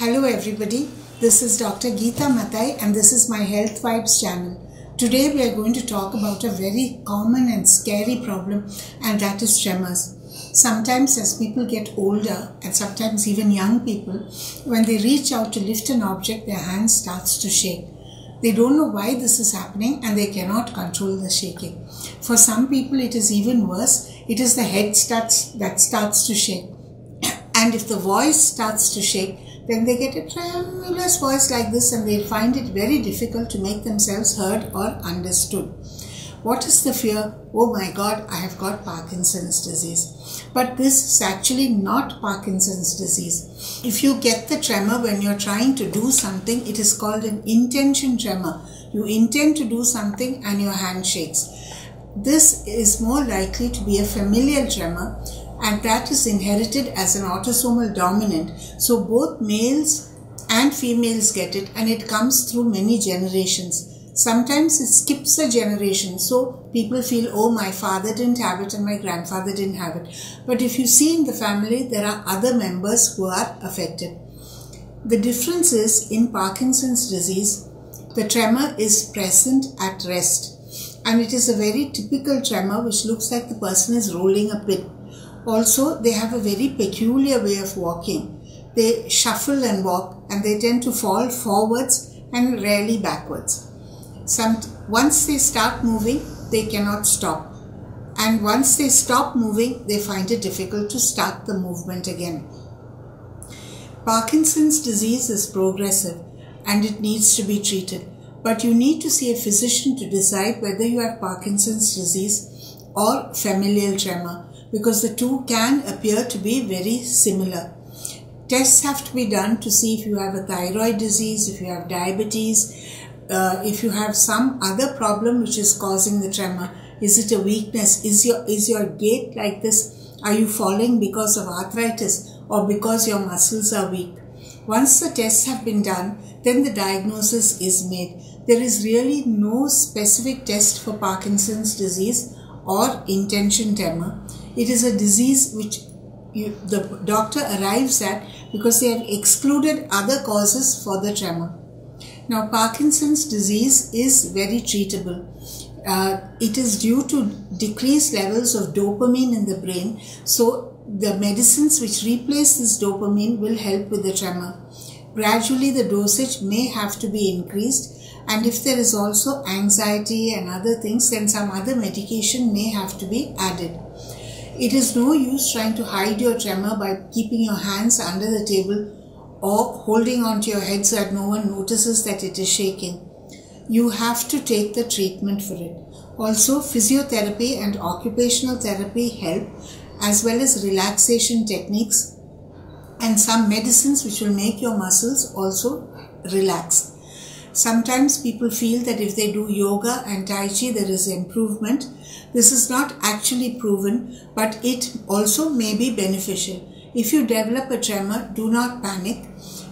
Hello everybody, this is Dr.Gita Mathai and this is my Health Vibes channel. Today we are going to talk about a very common and scary problem, and that is tremors. Sometimes as people get older, and sometimes even young people, when they reach out to lift an object, their hand starts to shake. They don't know why this is happening and they cannot control the shaking. For some people it is even worse. It is the head that starts to shake. And if the voice starts to shake, then they get a tremulous voice like this and they find it very difficult to make themselves heard or understood. What is the fear? Oh my God, I have got Parkinson's disease. But this is actually not Parkinson's disease. If you get the tremor when you're trying to do something, it is called an intention tremor. You intend to do something and your hand shakes. This is more likely to be a familial tremor, and that is inherited as an autosomal dominant. So both males and females get it, and it comes through many generations. Sometimes it skips a generation, so people feel, oh, my father didn't have it and my grandfather didn't have it. But if you see in the family, there are other members who are affected. The difference is, in Parkinson's disease, the tremor is present at rest, and it is a very typical tremor which looks like the person is rolling a pin. Also, they have a very peculiar way of walking. They shuffle and walk, and they tend to fall forwards and rarely backwards. Once they start moving, they cannot stop. And once they stop moving, they find it difficult to start the movement again. Parkinson's disease is progressive and it needs to be treated. But you need to see a physician to decide whether you have Parkinson's disease or familial tremor, because the two can appear to be very similar. Tests have to be done to see if you have a thyroid disease, if you have diabetes, if you have some other problem which is causing the tremor. Is it a weakness? Is your gait like this? Are you falling because of arthritis or because your muscles are weak? Once the tests have been done, then the diagnosis is made. There is really no specific test for Parkinson's disease or intention tremor. It is a disease which the doctor arrives at because they have excluded other causes for the tremor. Now, Parkinson's disease is very treatable. It is due to decreased levels of dopamine in the brain. So, the medicines which replace this dopamine will help with the tremor. Gradually, the dosage may have to be increased. And if there is also anxiety and other things, then some other medication may have to be added. It is no use trying to hide your tremor by keeping your hands under the table or holding onto your head so that no one notices that it is shaking. You have to take the treatment for it. Also, physiotherapy and occupational therapy help, as well as relaxation techniques and some medicines which will make your muscles also relax. Sometimes people feel that if they do yoga and tai chi, there is improvement. This is not actually proven, but it also may be beneficial. If you develop a tremor, do not panic.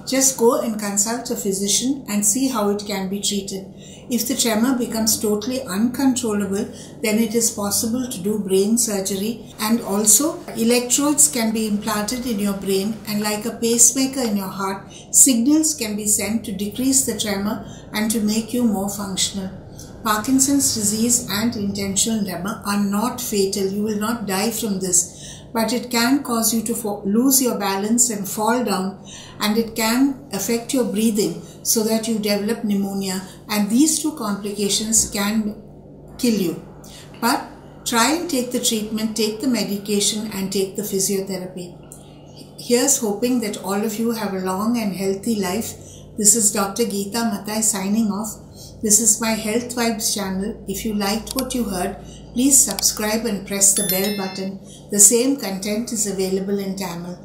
Just go and consult a physician and see how it can be treated. If the tremor becomes totally uncontrollable, then it is possible to do brain surgery, and also electrodes can be implanted in your brain, and like a pacemaker in your heart, signals can be sent to decrease the tremor and to make you more functional. Parkinson's disease and intentional tremor are not fatal. You will not die from this. But it can cause you to lose your balance and fall down, and it can affect your breathing so that you develop pneumonia, and these two complications can kill you. But try and take the treatment, take the medication and take the physiotherapy. Here's hoping that all of you have a long and healthy life. This is Dr. Gita Mathai signing off. This is my Health Vibes channel. If you liked what you heard, please subscribe and press the bell button. The same content is available in Tamil.